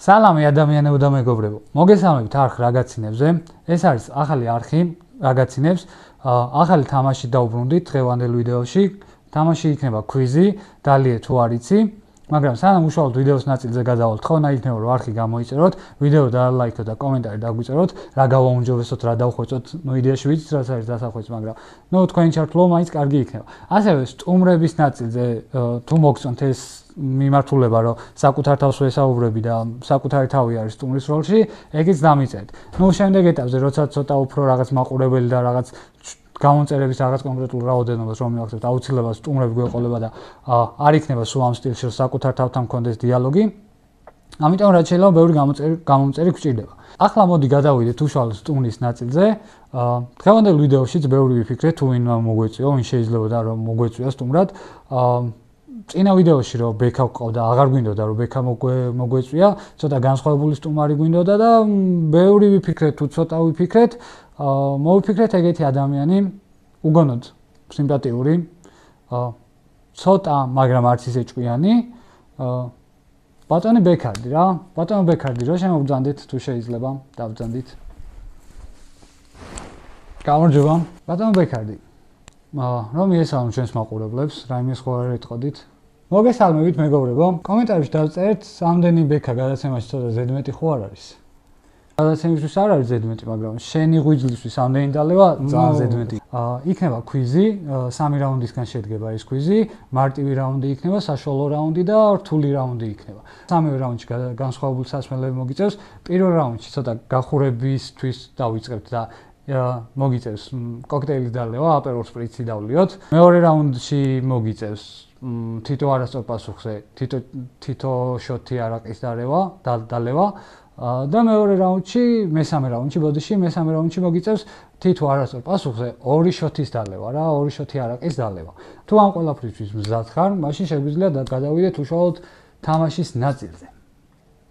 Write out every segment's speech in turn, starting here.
სალამი ადამიანებო და მეგობრებო. მოგესალმებით არხ რაგაცინებზე. ეს არის ახალი არხი რაგაცინებს. ახალი თამაში დავუბრუნდით დღევანდელ ვიდეოში. თამაში იქნება კვიზი, დალიე თუ არ იცი. მაგრამ სანამ უშუალოდ ვიდეოს ნაწილზე გადავალთ, ხონა იქნება რომ არხი გამოიწეროთ, ვიდეო დაალაიქოთ და კომენტარი დაგვიწეროთ, რა გავაუმჯობესოთ, რა დავხვეწოთ, იდეაში ვიცით რაც არის დასახვეწი, მაგრამ თქვენი ჩართულობა მაინც კარგი იქნება. ასევე სტუმრების ნაწილზე თუ მოგწონთ ეს მიმართულება, რომ საკუთარ თავს ვესაუბრები და საკუთარი თავი არის სტუმრის როლში, ეგეც დამიწერეთ. შემდეგ ეტაპზე, როცა ცოტა უფრო რაღაც მაყურებელი და რაღაც გამონწერების რაღაც კონკრეტულ რაოდენობას რომ მივახცევთ, აუცილებლად სტუმრები გვეყოლება და არ იქნება სულ ამ სტილში საკუთარ თავთან მქონდეს დიალოგი. ამიტომ რაც შეიძლება ბევრი გამომწერი გვჭირდება. ახლა მოდი გადავიდეთ უშუალოდ სტუმრის ნაწილზე. დღევანდელ ვიდეოშიც ბევრი ვიფიქრეთ, თუ ვინ მოგვეწიო, ვინ შეიძლება რომ მოგვეწია სტუმრად. წინა ვიდეოში რომ ბექა გვყავდა, აღარ გვინდოდა რომ ბექა მოგვეწია, ცოტა განსხვავებული სტუმარი გვინდოდა და ბევრი ვიფიქრეთ, თუ ცოტა ვიფიქრეთ, მოვიფიქრეთ ეგეთი ადამიანი, უგონოდ სიმპათიური, ცოტა, მაგრამ არც ისე ჭკვიანი, ბატონი ბექარდი რა, ბატონი ბექარდი რა შემოგძანდით თუ შეიძლება, დავძანდით. გამარჯობა, ბატონი ბექარდი. რომ მიესალმოთ ჩვენს მაყურებლებს, რაიმე სხვა არ ეთყოდით. მოგესალმებით მეგობრებო, კომენტარებში დავწერეთ, სამდენი ბექა გადაცემაში ცოტა ზედმეტი ხო არ არის. გადაცემისთვის არ არის ზედმეტი, მაგრამ შენი ღვიძლისთვის ამდენი დალევა ძალიან ზედმეტი. იქნება კვიზი, 3 რაუნდისგან შედგება ეს კვიზი, მარტივი რაუნდი იქნება, საშუალო რაუნდი და რთული რაუნდი იქნება. სამივე რაუნდში განსხვავებული სასმელები მოგიწევს. პირველ რაუნდში ცოტა გახურებისთვის დავიწყებთ და მოგიწევს კოქტეილის დალევა, აპეროლ სპრიცი დავლიოთ. მეორე რაუნდში მოგიწევს თითო არასწორ პასუხზე, თითო შოთი არაყის დალევა და მეორე რაუნდში, მესამე რაუნდში მოგიწევს თითო არასწორ პასუხზე 2 შოთის დალევა რა, 2 შოთი არაყის დალევა. თუ ამ ყველაფრისთვის მზად ხარ, მაშინ შეგვიძლია გადავიდეთ უშუალოდ თამაშის ნაწილზე.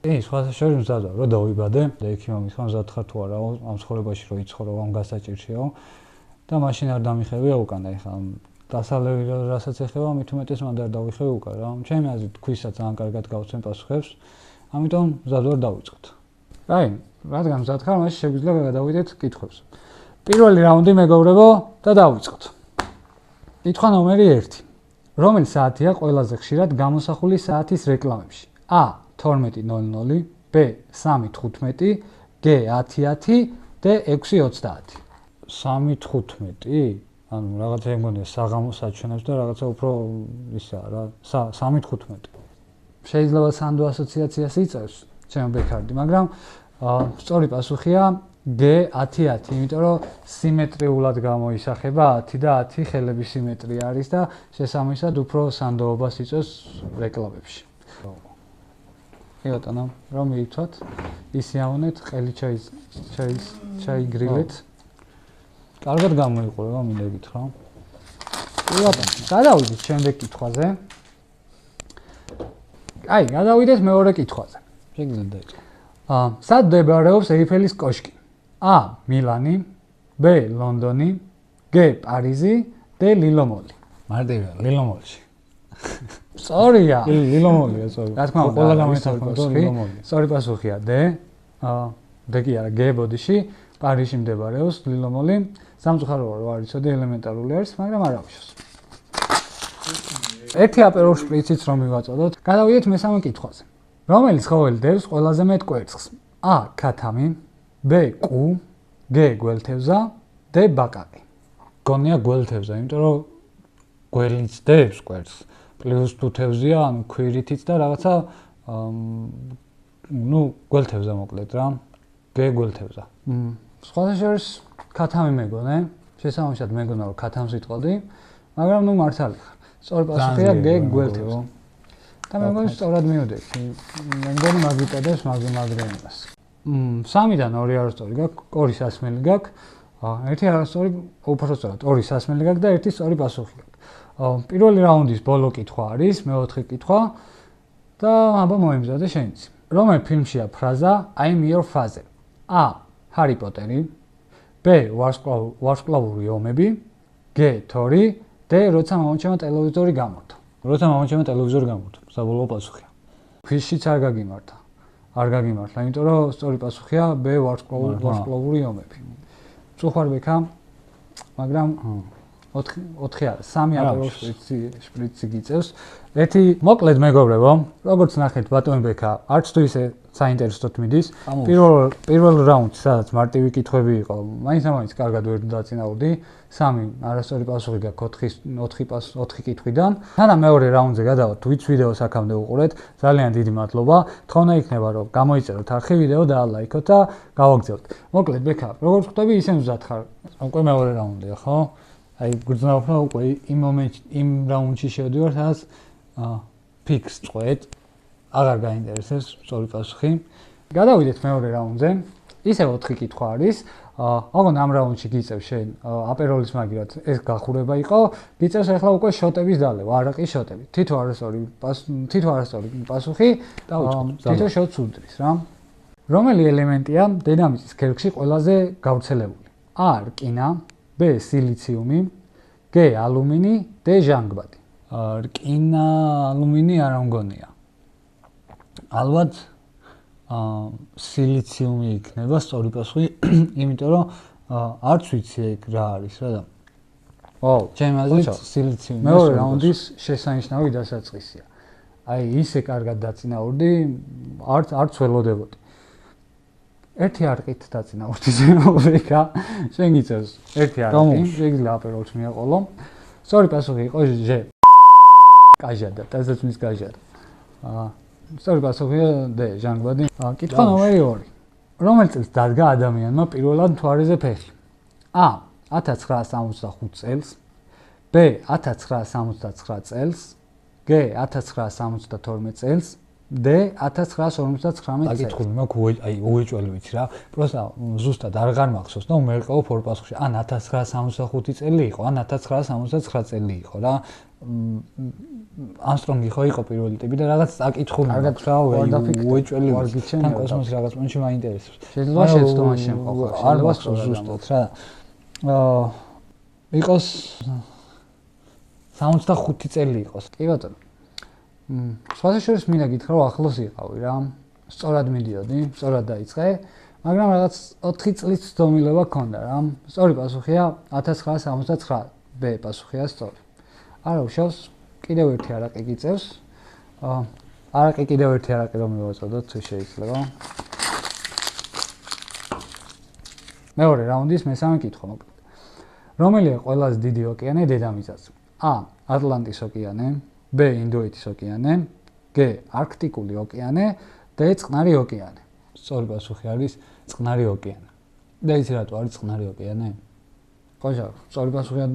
სხვათა შორის მზად ვარ, რომ დავიბადე და იქ მომიხარ მზად ხარ თუ არა, ამ ცხოვრებაში რომ იცხოვრო, ამ გასაჭირშეო და მაშინ არ დამიხევია უკან, ეხლა დასალევი რასაც ეხება, მით უმეტეს მანდ არ დავიხევი უკან რა. ჩემი აზრით ქვისაც ძალიან კარგად გავცემ პასუხებს, ამიტომ მზად ვარ დავიწყოთ. რადგან მზად ხარ, მაშინ შეგვიძლია გადავიდეთ კითხვებს. პირველი რაუნდი მეგობრებო და დავიწყოთ. კითხვა ნომერი 1. რომელი საათია ყველაზე ხშირად გამოსახული საათის რეკლამებში? A 12:00, B 3:15, G 10:10 და 6:30. 3:15? ანუ რაღაცა მგონია საღამოს აჩვენებს და რაღაცა უფრო ისაა რა, 3:15. შეიძლება სანდო ასოციაციას იწევს ჩემ ბექარდი, მაგრამ სწორი პასუხია G 10:10, იმიტომ რომ სიმეტრიულად გამოისახება 10 და 10 ხელების სიმეტრია არის და შესაბამისად უფრო სანდოობას იწევს რეკლამებში. ბატონო, რომ მივიცვათ, ისიავნეთ, ყელი ჩაიგრილეთ. კარგად გამოიყურება, მინდა გითხრა. ბატონო, გადავიდეთ შემდეგ კითხვაზე. გადავიდეთ მეორე კითხვაზე. შეგიძლიათ დაიწყო. სად მდებარეობს ეიფელის კოშკი? A მილანი, B ლონდონი, G პარიზი, D ლილომოლი. მარტივია, ლილომოლში. სწორია. ლილომოლია, სწორი. რა თქმა უნდა, ყველა გამეთახმება ლილომოლი. სწორი პასუხია D. D კი არა, G ბოდიში, პარიზში მდებარეობს ლილომოლი. სამწუხარო არ იცოდი, ელემენტარული არის, მაგრამ არ ავშოს. ერთი აპეროლ შპრიციც რომ მივაწოდოთ, გადავიდეთ მესამე კითხვაზე. რომელი ცხოველი დევს ყველაზე მეტ კვერცხს? A ქათამი, B კუ, G გველთევზა, D ბაკაკი. გონია გველთევზა, იმიტომ რომ გველიც დევს კვერცხს. პლუს თუ თევზია, ანუ ქვირითიც და რაღაცა გველთევზა მოკლედ რა. G გველთევზა. სხვათა შორის ქათამი მეგონე, შესაბამისად მეგონა რომ ქათამს ვიტყოდი, მაგრამ მართალი ხარ. სწორი პასუხია G გველთევზა. და მე მგონი სწორად მივდექ. მე მგონი მაგიტადებს მაგრენებას. 3-დან 2 არასწორი გაქვს, 2 სასმელი გაქვს. ერთი არასწორი, უпростоრად 2 სასმელი გაქვს და 1 სწორი პასუხი გაქვს. პირველი რაუნდის ბოლო კითხვა არის, მეოთხე კითხვა და აბა მოიმზადე შენიც. რომელ ფილმშია ფრაზა I'm your father? A ჰარი პოტერი, B ვარსკვლავური ომები, G თორი, D როცა მომჩემა ტელევიზორი გამორთა. საბოლოო პასუხია. ქვიშიც არ გაგიმართა. არ გაგიმართლა, იმიტომ რომ სწორი პასუხია B ვარსკვლავური ომები. წუხარ ბექა, მაგრამ 4 არის, 3 აპეროლ შპრიცი გიწევს. ერთი მოკლედ მეგობრებო, როგორც ნახეთ ბატონი ბექა, არც თუ ისე საინტერესოდ მიდის. პირველ რაუნდში, სადაც მარტივი კითხვები იყო, მაინც კარგად ვერ დაწინაურდი. 3 არასწორი პასუხი გაქვს 4 კითხვიდან. თანა მეორე რაუნდზე გადავართ, ვიც ვიდეოს აქამდე უყურეთ. ძალიან დიდი მადლობა. თხოვნა იქნება, რომ გამოიწეროთ არხი ვიდეო და ლაიქოთ და გავაგზავნოთ. მოკლედ ბექა, როგორც ხვდები, ისე მზად ხარ. უკვე მეორე რაუნდია, ხო? აი გრძნობა უკვე იმ რაუნდში შევდივარ, სადაც ფიქს წყვეთ. აღარ გაინტერესებს სწორი პასუხი. გადავიდეთ მეორე რაუნდზე. ისევ 4 კითხვა არის. ოღონდ ამ რაუნდში გიწევს შენ აპეროლის მაგირად ეს გახურება იყო. გიწევს ახლა უკვე შოტების დალევა, არაყი შოტები. თითო არასწორი პასუხი და თითო შოტს უდრის რა. რომელი ელემენტია დედამიწის ქერქში ყველაზე გავრცელებული? A რკინა, B სილიციუმი, G ალუმინი, D ჟანგბადი. რკინა, ალუმინი არ მგონია. ალბათ სილიციუმი იქნება სწორი პასუხი, იმიტომ რომ არც ვიცი ეგ რა არის რა და. ჩემი აზრით სილიციუმი მეორე რაუნდის შესანიშნავი დასაწყისია. აი ისე კარგად დაწინაურდი, არც ველოდებოდი. ერთი არყით დაწინაურდი ზემოვრეკა, შენ გიწევს ერთი არყი, შეიძლება აპეროლს მიაყოლო. სწორი პასუხი იყო ჟ. კაჟადა, დასაცმის კაჟადა. სწორი პასუხია D ჟანგბადი. კითხვა ნომერი 2. რომელ წელს დადგა ადამიანმა პირველად მთვარეზე ფეხი? A 1965 წელს, B 1969 წელს, G 1972 წელს, D 1959 წელს. დაგითხული მაქვს აი უეჭველი ვიცი რა. პროსტა ზუსტად აღარ მახსოვს და უმერყეო ფორ პასუხში. ან 1965 წელი იყო, ან 1969 წელი იყო რა. Armstrong იყო პირველი ტიპი და რაღაც აკითხული. კარგად უეჭველი ვიცი. თან კოსმოსი რაღაც მომენტში მაინტერესებს. შეიძლება შეცდომა შემოყვა. არ მახსოვს ზუსტად რა. იყოს 65 წელი იყოს. კი ბატონო. სხვადასხვა მინდა გითხრა რომ ახლოს იყავი რა. სწორად მიდიოდი, სწორად დაიწყე, მაგრამ რაღაც 4 წლის ცდომილება ქონდა რა. სწორი პასუხია 1969. B პასუხია სწორი. არა უშავს, კიდევ ერთი არაყი გიწევს. არაყი კიდევ ერთი არაყი რომ მივაწოდოთ, თუ შეიძლება. მეორე რაუნდის მესამე კითხვა მოკლედ. რომელია ყველაზე დიდი ოკეანე დედამიწაზე? A ატლანტის ოკეანე, B ინდოეთის ოკეანე, G არქტიკული ოკეანე, D წყნარი ოკეანე. სწორი პასუხი არის წყნარი ოკეანე. და იცი რატო არის წყნარი ოკეანე? ხოჟა, სწორი პასუხია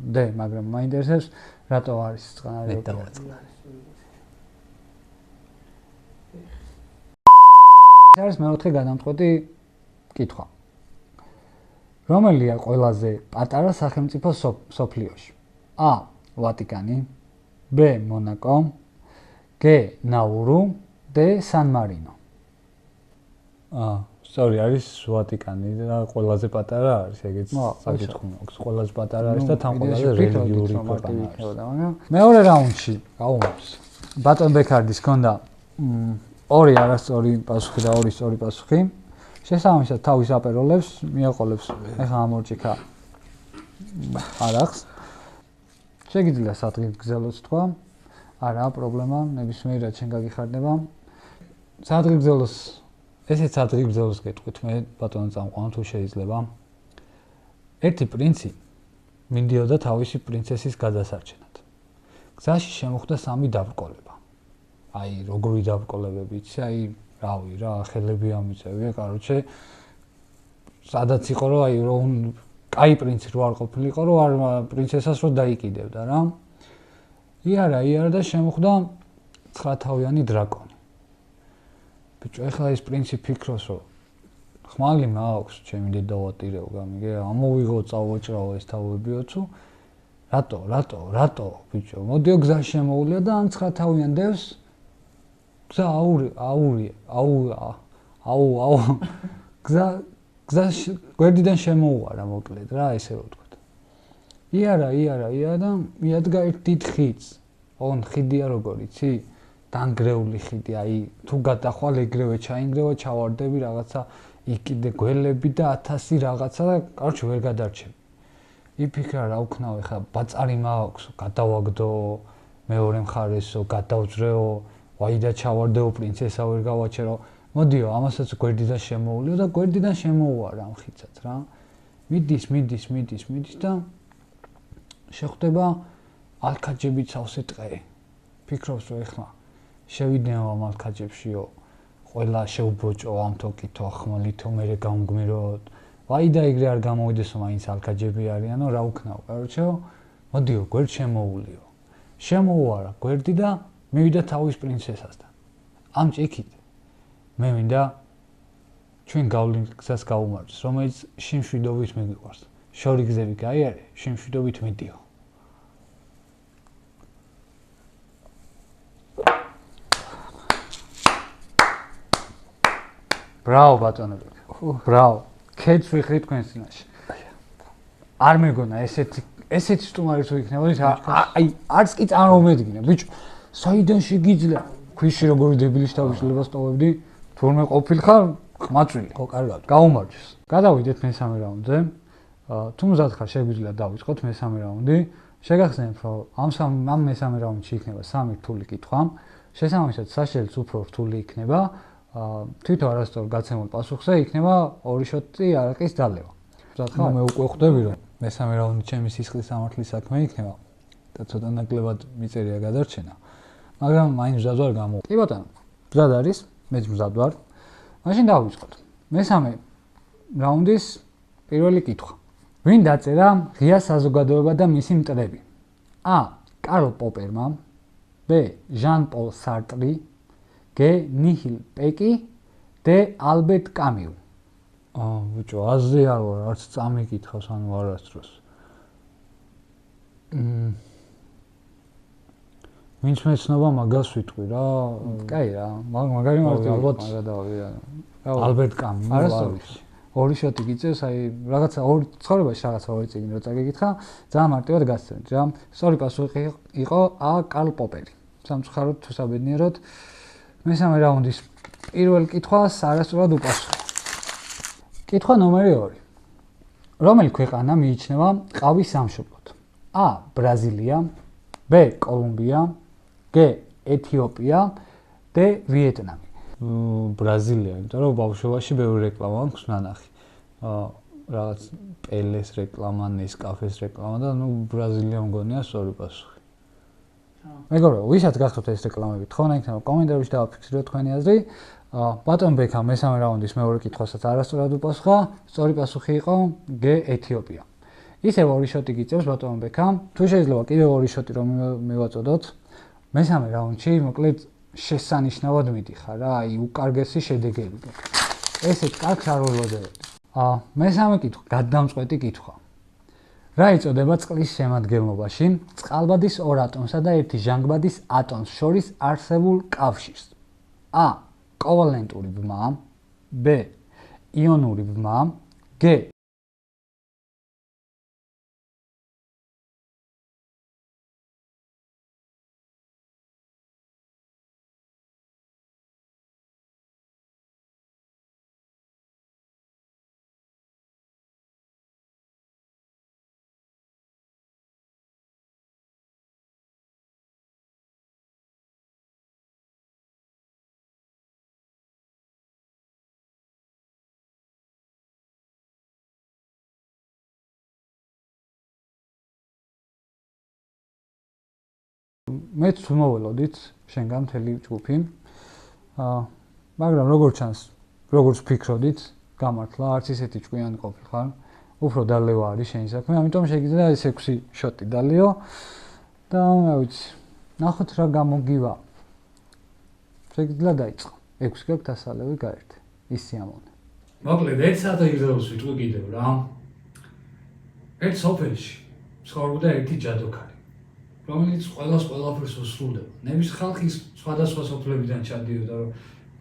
D, მაგრამ მაინტერესებს რატო არის წყნარი ოკეანე. ეს არის მეოთხე გადამწყვეტი კითხვა. რომელია ყველაზე პატარა სახელმწიფო სოფლიოში? A ვატიკანი, B მონაკო, G ნაურუ, D სან მარინო. სწორი არის ვატიკანი და ყველაზე პატარა არის, ეგეც საკითხი მაქვს. ყველაზე პატარა არის და თან ყველაზე რელიგიური ქვეყანა არის. მეორე რაუნდში გაუმარს. ბატონ ბექარდის ჰქონდა 2 არასწორი პასუხი და 2 სწორი პასუხი. შესაბამისად თავის აპეროლებს მიაყოლებს ეხა ამორჭიქა არახს. შეგიძლია სადღაც გზელოს თქვა. არა პრობლემა, ნებისმიერად შენ გაგიხარდება. სადღაც გზელოს ესეც სადღაც გზელოს გეტყვით მე ბატონო წამყვანო თუ შეიძლება. ერთი პრინცი მინდიოდა თავისი პრინცესის გადასარჩენად. გზაში შემოხვდა 3 დაბრკოლება. აი როგორი დაბრკოლებებიც, აი რავი რა, ხელები ამიწევია, კაროჩე. სადაც იყო რომ აი რომ კაი პრინცი რო არ ყოფილიყო, რომ არ პრინცესას რო დაიკიდებდა რა. იარა და შემოხვდა 9 თავიანი დრაკონი. ბიჭო, ეხლა ეს პრინცი ფიქრობს, რომ ხმალი მაქვს, ჩემი დედა ვატირეო, გამიგე, ამოვიღო, წავაჭრაო ეს თავებიოცო. რატო, ბიჭო, მოდიო გზაში შემოუვლია და ან 9 თავიან დევს გზა გზა გვერდიდან შემოუარა მოკლედ რა, ესე რომ ვთქვათ. იარა და მიადგა ერთ დიდ ხიდს. ოღონდ ხიდია როგორ იცი? დანგრეული ხიდი, აი თუ გადახვალ ეგრევე ჩაინგრევა, ჩავარდები რაღაცა იქ კიდე გველები და 1000 რაღაცა და კარჩი ვერ გადარჩები. იფიქრა რა ვქნავ ეხლა ბაწარი მაქვს, გადავაგდო მეორე მხარესო, გადავძრეო, ვაი და ჩავარდეო პრინცესა ვერ გავაჩერო. მოდიო, ამასაც გვერდიდან შემოულიო და გვერდიდან შემოუარა ამ ხიდსაც რა. მიდის და შეხვდება ალქაჯები ცავსე ტყე. ფიქრობს რომ ეხლა შევიდნეო ამ ალქაჯებშიო, ყველა შეუბოჭო ამ თოკითო ახმალითო მერე გამგმიროთ. ვაი და ეგრე არ გამოვიდესო მაინც ალქაჯები არიანო, რა ვქნაო, კაროჩო, მოდიო, გვერდ შემოულიო. შემოუარა გვერდი და მივიდა თავის პრინცესასთან. ამ ჭიქით მე მინდა ჩვენ გავლენ გზას გაუმარჯოს, რომელიც შიმშვიდობით მიგვიყვარს. შორი გზები გაიარე, შიმშვიდობით მიდიო. ბრავო ბატონო. ბრავო. ქედს ვიხრი თქვენ წინაშე. არ მეგონა ესეთი სტუმარი თუ იქნებოდით, აი არც კი წარმომედგინე, ბიჭო. საიდან შეგიძლია? ქვიში როგორი დებილის თავისლებას ტოვებდი? თურმე ყოფილხარ ხმაწვილი. ხო, კარგად. გაუმარჯოს. გადავიდეთ მესამე რაუნდზე. თუ მზად ხარ, შეგვიძლია დავიწყოთ მესამე რაუნდი. შეგახსენებთ, რომ ამ მესამე რაუნდში იქნება 3 რთული კითხვა. შესაბამისად, საშელიც უფრო რთული იქნება. თვითონ არასწორ გაცემულ პასუხზე იქნება 2 შოტი არაყის დალევა. მზად ხარ? მე უკვე ხვდები, რომ მესამე რაუნდი ჩემი სისხლის სამართლის საქმე იქნება და ცოტა ნაკლებად მიწერია გადარჩენა. მაგრამ მაინც მზად ვარ გამო. კი ბატონო, მზად არის, მეც მზად ვარ. მაშინ დავიწყოთ. მესამე რაუნდის პირველი კითხვა. ვინ დაწერა ღია საზოგადოება და მისი მტრები? A. კარლ პოპერმა, B. ჟან-პოლ სარტრი, G. ნიჰილ პეკი, D. ალბერტ კამიუ. ბიჭო, აზრი არ ვარ, არც წამიკითხავს ანუ არასდროს. ვინც მეცნობა მაგას ვიტყვი რა. კაი რა, მაგარი მარტივი ალბათ გადავიდა. ალბერტ კამიუ არის. 2 შოტი გიწევს, აი რაღაცა ცხოვრებაში რაღაცა 2 წიგნი რო წაგეკითხა, ძალიან მარტივად გასცემთ რა. სწორი პასუხი იყო A. კარლ პოპერი. სამწუხაროდ თუ საბედნიეროდ მესამე რაუნდის პირველ კითხვას არასწორად უპასუხე. კითხვა ნომერი 2. რომელი ქვეყანა მიიჩნევა ყავის სამშობლოდ? A. ბრაზილია, B. კოლუმბია, G. ეთიოპია, D. ვიეტნამი. ბრაზილია, იმიტომ რომ ბავშვობაში ბევრი რეკლამა აქვს ნანახი. რაღაც პელეს რეკლამა, ნესკაფეს რეკლამა და ბრაზილია მგონია სწორი პასუხი. მეგობრებო, ვისაც გახსოვთ ეს რეკლამები, თხოვნა იქნება კომენტარებში დავაფიქსიროთ თქვენი აზრი. ბატონ ბექამ მესამე რაუნდის მეორე კითხვასაც არასწორად უპასუხა, სწორი პასუხი იყო G. ეთიოპია. ისევ 2 შოტი გიწევს ბატონ ბექამ. თუ შეიძლება კიდევ 2 შოტი რომ მივაწოდოთ, მესამე რაუნდში მოკლედ შესანიშნავად მიდიხარ რა, აი უკარგესი შედეგები. ესეთ კარგს არ ველოდებოდი. მესამე კითხვა, გადამწყვეტი კითხვა. რა იწოდება წყლის შემადგენლობაში წყალბადის 2 ატომსა და 1 ჟანგბადის ატომს შორის არსებულ კავშირს? A. კოვალენტური ბმა, B. იონური ბმა, G. მეც ვმოველოდით შენგან მთელი ჯგუფი. მაგრამ როგორც ჩანს, როგორც ვფიქრობდით, გამართლა, არც ისეთი ჭკვიანი ყოფილხარ. უფრო დალევა არის შენი საქმე, ამიტომ შეგიძლია ეს 6 შოტი დალიო და რა ვიცი, ნახოთ რა გამოგივა. შეგიძლია დაიწყო. 6 გაქვთ ასალევი გაერთე. ის სიამოვნე. მოკლედ, ერთ საათგრძელს ვიტყვი კიდევ რა. ერთ სოფელში ცხოვრობდა ერთი ჯადოქარი, რომელიც ყველაფერს უსრულდება. ნების ხალხის სხვადასხვა სოფლებიდან ჩადიოდა, რომ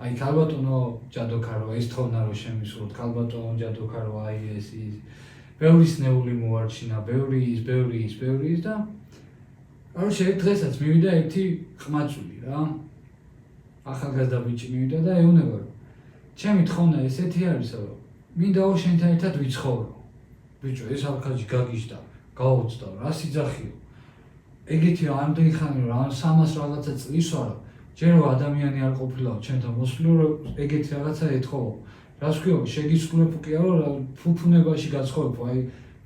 აი ქალბატონო ჯადოქარო, ეს თხოვნა რომ შემისურვოთ, ქალბატონო ჯადოქარო, აი ეს ის. ბევრის ნეული მოარჩინა, ბევრი ის და კაროჩე ერთ დღესაც მივიდა ერთი ყმაწვილი რა. ახალგაზრდა ბიჭი მივიდა და ეუბნება რომ ჩემი თხოვნა ესეთი არის რომ მინდა შენთან ერთად ვიცხოვრო. ბიჭო ეს ალქაჯი გაგიჟდა, გაუწდა, რა სიძახიო. ეგეთი ამდენი ხანი რომ 300 რაღაცა წლის ვარ, ჯერ რომ ადამიანი არ ყოფილაო ჩემთან მოსვლო რომ ეგეთი რაღაცა ეთხოვო. რას ქვია, შეგიცვლებ კი არა რომ ფუფუნებაში გაცხოვრებო, აი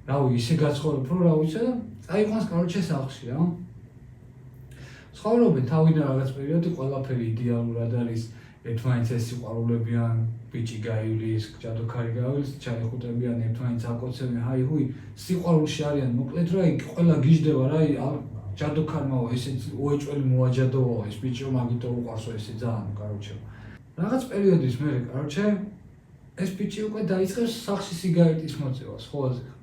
რავი, ისე გაცხოვრებო რომ რა ვიცი და წაიყვანს კაროჩე სახლში რა. ცხოვრობენ თავიდან რაღაც პერიოდი ყველაფერი იდეალურად არის, ერთმანეთს ეს სიყვარულებიან, ბიჭი გაივლის, ჯადოქარი გაივლის, ჩაიხუტებიან ერთმანეთს აკოცებენ, აი ჰუი, სიყვარულში არიან, მოკლედ რა იქ ყველა გიждდება რა, ჯადოქარმაო, ესეც უეჭველი მოაჯადოა, ეს ბიჭო მაგითო უყარსო ესე ძალიან, კაროჩე. რაღაც პერიოდის მერე, კაროჩე, ეს ბიჭი უკვე დაიწყებს სახლში სიგარეტის მოწევას, ხოლმე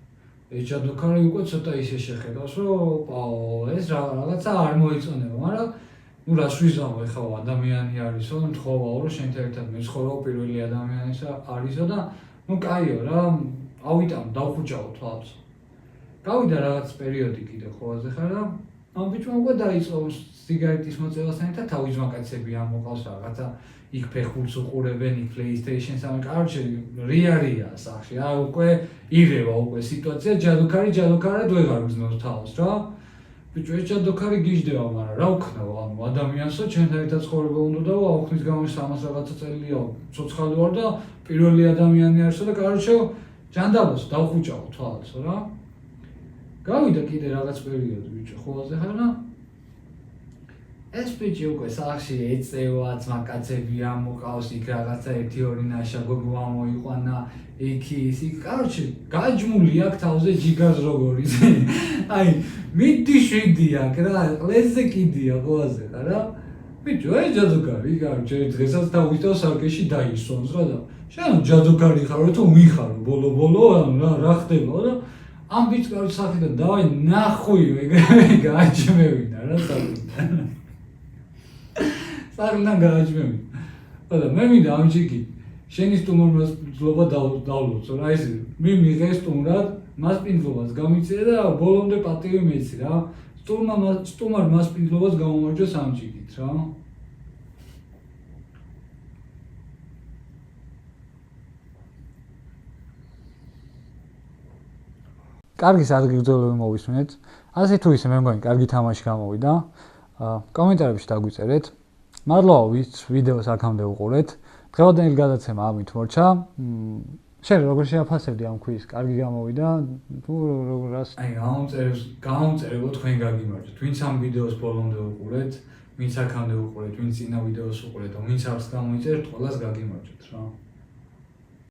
ეს ჯადოქარი უკვე ცოტა ისე შეხედავს, რომ პაო, ეს რაღაცა არ მოიწონება, მაგრამ ნუ რას ვიზავ ეხლა ადამიანი არისო, მთხოვაო რომ შენთან ერთად მეცხოვრაო პირველი ადამიანი არისო და ნუ კაიო რა, ავიტანო, დავხუჭაო თვალს. გავიდა რაღაც პერიოდი კიდე ხოლმე ხარ და ამ ბიჭმა უკვე დაიწყო სიგარეტის მოწევასთან ერთად თავის მაკაცები ამოყავს რაღაცა იქ ფეხბურთს უყურებენ, იქ PlayStation-ს ამან, კაროჩე რიარია სახში, აი უკვე ირევა უკვე სიტუაცია, ჯადოქარად ვეღარ გზნობს თავს რა. ბიჭო ეს ჯადოქარი გიждდება, მაგრამ რა ვქნაო ანუ ადამიანსო, ჩემთან ერთად ცხოვრება უნდა და აუხნის გამო 300 რაღაცა წელია ცოცხალი ვარ და პირველი ადამიანი არისო და კაროჩე ჯანდაბოს დავხუჭაო თვალსო რა. გავიდა კიდე რაღაც პერიოდი ბიჭო ხოლმე ხარ და ეს ბიჭი უკვე სახში ეწევა, ძმაკაცები ამოყავს, იქ რაღაცა 1-2 ნაშაგობი ამოიყვანა, იქ კაროჩე გაჯმული აქ თავზე ჯიგარს როგორი. აი, მიდი შვიდი აქ რა, ყლეზე კიდია ყველაზე ხარ რა. ბიჭო, ეს ჯადოქარი, კაროჩე დღესაც დავიტოვ სარკეში დაისვანს რა და შენ ჯადოქარი ხარო თუ ვიხარო ბოლო რა ხდება და ამ ბიჭს კაროჩე საქმიდან დავაი ნახვი ეგრევე გააჯმევინა რა საქმიდან. საგნან გააჯმევი. და მე მინდა ამ ჯიგი შენი სტუმრობა დავლოცო რა ეს მე მიღე სტუმრად მასპინძლობას გამიწია და ბოლომდე პატივი მეცი რა. სტუმარ მასპინძლობას გამომარჯოს ამ ჯიგით რა. კარგი სადგრძელები მოვისმენთ. ასე თუ ისე მე მგონი კარგი თამაში გამოვიდა. კომენტარებში დაგვიწერეთ. მადლობა ვინც ვიდეოს აქამდე უყურეთ. დღევანდელი გადაცემა ამით მორჩა. შენ როგორ შეაფასებდი ამ ქვის? კარგი გამოვიდა? თუ რას? აი გამომწერებო თქვენ გაგიმარჯვეთ. ვინც ამ ვიდეოს ბოლომდე უყურეთ, ვინც აქამდე უყურეთ, ვინც წინა ვიდეოს უყურეთ და ვინც არც გამოიწერეთ, ყველას გაგიმარჯვეთ რა.